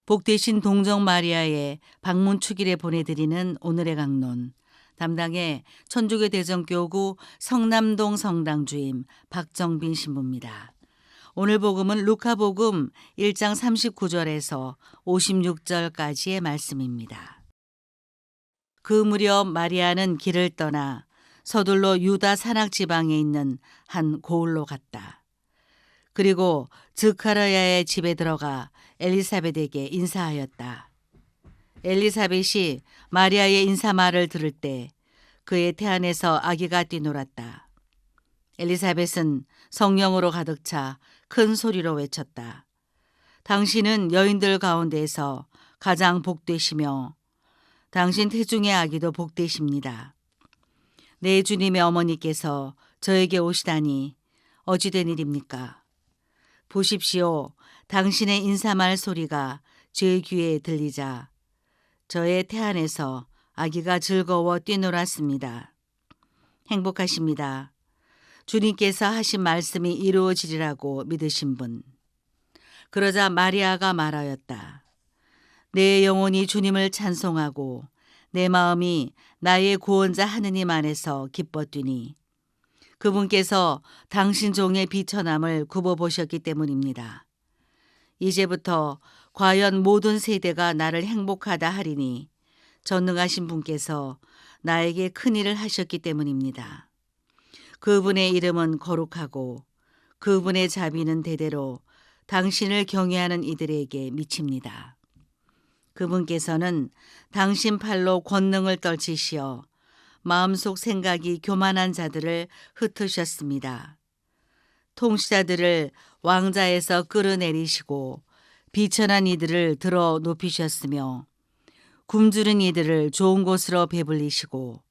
복되신 동정 마리아의 방문 축일에 보내드리는 오늘의 강론. 담당의 천주교 대전교구 성남동 성당 주임 박정빈 신부입니다. 오늘 복음은 루카복음 1장 39절에서 56절까지의 말씀입니다. 그 무렵 마리아는 길을 떠나 서둘러 유다 산악 지방에 있는 한 고을로 갔다. 그리고 드카라야의 집에 들어가 엘리사벳에게 인사하였다. 엘리사벳이 마리아의 인사말을 들을 때 그의 태안에서 아기가 뛰놀았다. 엘리사벳은 성령으로 가득 차 큰 소리로 외쳤다. 당신은 여인들 가운데서 가장 복되시며 당신 태중의 아기도 복되십니다. 내 주님의 어머니께서 저에게 오시다니 어찌된 일입니까? 보십시오. 당신의 인사말 소리가 제 귀에 들리자 저의 태안에서 아기가 즐거워 뛰놀았습니다. 행복하십니다. 주님께서 하신 말씀이 이루어지리라고 믿으신 분. 그러자 마리아가 말하였다. 내 영혼이 주님을 찬송하고 내 마음이 나의 구원자 하느님 안에서 기뻐 뛰니 그분께서 당신 종의 비천함을 굽어보셨기 때문입니다. 이제부터 과연 모든 세대가 나를 행복하다 하리니 전능하신 분께서 나에게 큰일을 하셨기 때문입니다. 그분의 이름은 거룩하고 그분의 자비는 대대로 당신을 경외하는 이들에게 미칩니다. 그분께서는 당신 팔로 권능을 떨치시어 마음속 생각이 교만한 자들을 흩으셨습니다. 통치자들을 왕자에서 끌어내리시고 비천한 이들을 들어 높이셨으며 굶주린 이들을 좋은 곳으로 배불리시고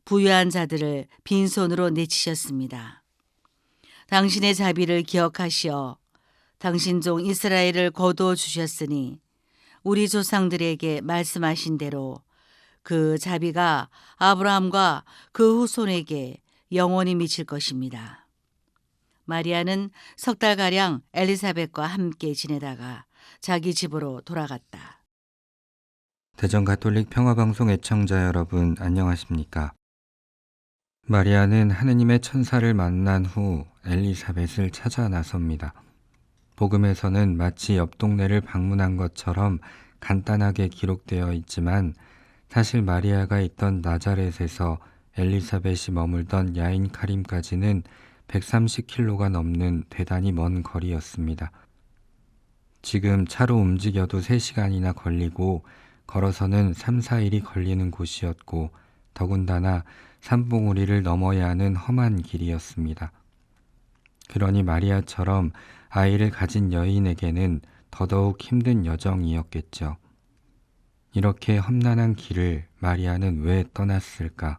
부유한 자들을 빈손으로 내치셨습니다. 당신의 자비를 기억하시어 당신 종 이스라엘을 거두어 주셨으니 우리 조상들에게 말씀하신 대로 그 자비가 아브라함과 그 후손에게 영원히 미칠 것입니다. 마리아는 석 달가량 엘리사벳과 함께 지내다가 자기 집으로 돌아갔다. 대전가톨릭 평화방송 애청자 여러분 안녕하십니까? 마리아는 하느님의 천사를 만난 후 엘리사벳을 찾아 나섭니다. 복음에서는 마치 옆 동네를 방문한 것처럼 간단하게 기록되어 있지만 사실 마리아가 있던 나자렛에서 엘리사벳이 머물던 야인 카림까지는 130km가 넘는 대단히 먼 거리였습니다. 지금 차로 움직여도 3시간이나 걸리고 걸어서는 3, 4일이 걸리는 곳이었고 더군다나 산봉우리를 넘어야 하는 험한 길이었습니다. 그러니 마리아처럼 아이를 가진 여인에게는 더더욱 힘든 여정이었겠죠. 이렇게 험난한 길을 마리아는 왜 떠났을까?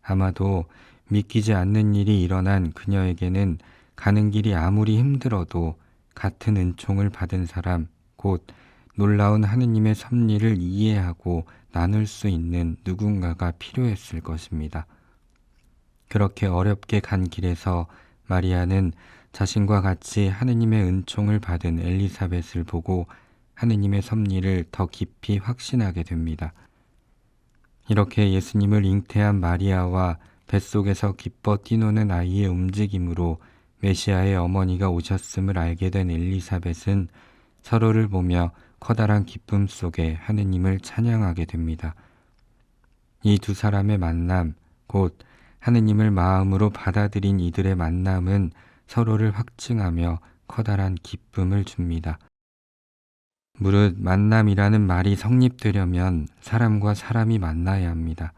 아마도 믿기지 않는 일이 일어난 그녀에게는 가는 길이 아무리 힘들어도 같은 은총을 받은 사람, 곧 놀라운 하느님의 섭리를 이해하고 나눌 수 있는 누군가가 필요했을 것입니다. 그렇게 어렵게 간 길에서 마리아는 자신과 같이 하느님의 은총을 받은 엘리사벳을 보고 하느님의 섭리를 더 깊이 확신하게 됩니다. 이렇게 예수님을 잉태한 마리아와 뱃속에서 기뻐 뛰노는 아이의 움직임으로 메시아의 어머니가 오셨음을 알게 된 엘리사벳은 서로를 보며 커다란 기쁨 속에 하느님을 찬양하게 됩니다. 이 두 사람의 만남, 곧 하느님을 마음으로 받아들인 이들의 만남은 서로를 확증하며 커다란 기쁨을 줍니다. 무릇 만남이라는 말이 성립되려면 사람과 사람이 만나야 합니다.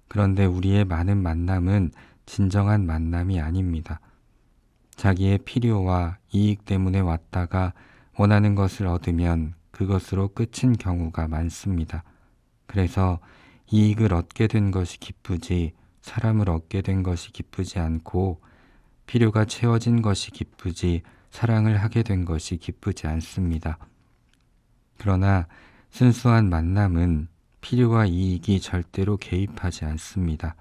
그런데 우리의 많은 만남은 진정한 만남이 아닙니다. 자기의 필요와 이익 때문에 왔다가 원하는 것을 얻으면 그것으로 끝인 경우가 많습니다. 그래서 이익을 얻게 된 것이 기쁘지 사람을 얻게 된 것이 기쁘지 않고 필요가 채워진 것이 기쁘지 사랑을 하게 된 것이 기쁘지 않습니다. 그러나 순수한 만남은 필요와 이익이 절대로 개입하지 않습니다.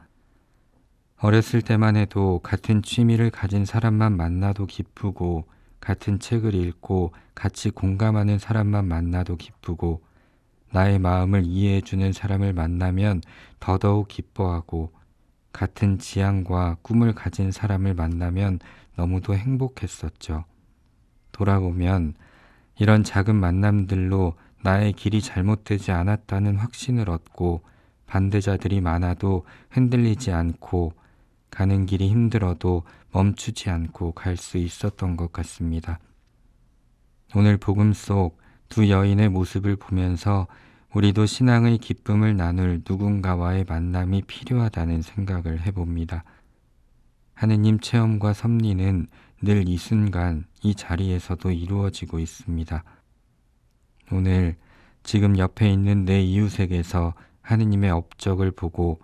어렸을 때만 해도 같은 취미를 가진 사람만 만나도 기쁘고 같은 책을 읽고 같이 공감하는 사람만 만나도 기쁘고 나의 마음을 이해해주는 사람을 만나면 더더욱 기뻐하고 같은 지향과 꿈을 가진 사람을 만나면 너무도 행복했었죠. 돌아보면 이런 작은 만남들로 나의 길이 잘못되지 않았다는 확신을 얻고 반대자들이 많아도 흔들리지 않고 가는 길이 힘들어도 멈추지 않고 갈 수 있었던 것 같습니다. 오늘 복음 속 두 여인의 모습을 보면서 우리도 신앙의 기쁨을 나눌 누군가와의 만남이 필요하다는 생각을 해봅니다. 하느님 체험과 섭리는 늘 이 순간 이 자리에서도 이루어지고 있습니다. 오늘 지금 옆에 있는 내 이웃에게서 하느님의 업적을 보고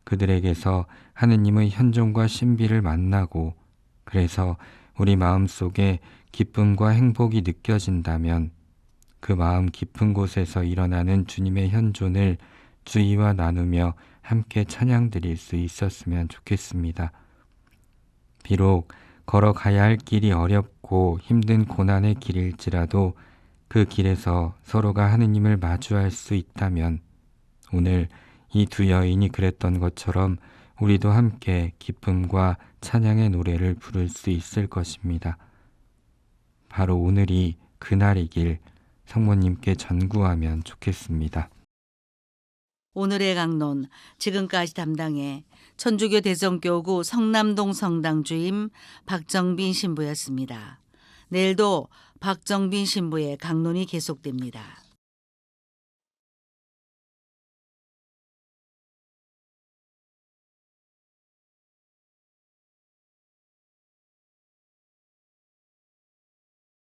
그들에게서 하느님의 현존과 신비를 만나고 그래서 우리 마음속에 기쁨과 행복이 느껴진다면 그 마음 깊은 곳에서 일어나는 주님의 현존을 주의와 나누며 함께 찬양드릴 수 있었으면 좋겠습니다. 비록 걸어가야 할 길이 어렵고 힘든 고난의 길일지라도 그 길에서 서로가 하느님을 마주할 수 있다면 오늘 이 두 여인이 그랬던 것처럼 우리도 함께 기쁨과 찬양의 노래를 부를 수 있을 것입니다. 바로 오늘이 그날이길 성모님께 전구하면 좋겠습니다. 오늘의 강론 지금까지 담당해 천주교 대성교구 성남동 성당 주임 박정빈 신부였습니다. 내일도 박정빈 신부의 강론이 계속됩니다.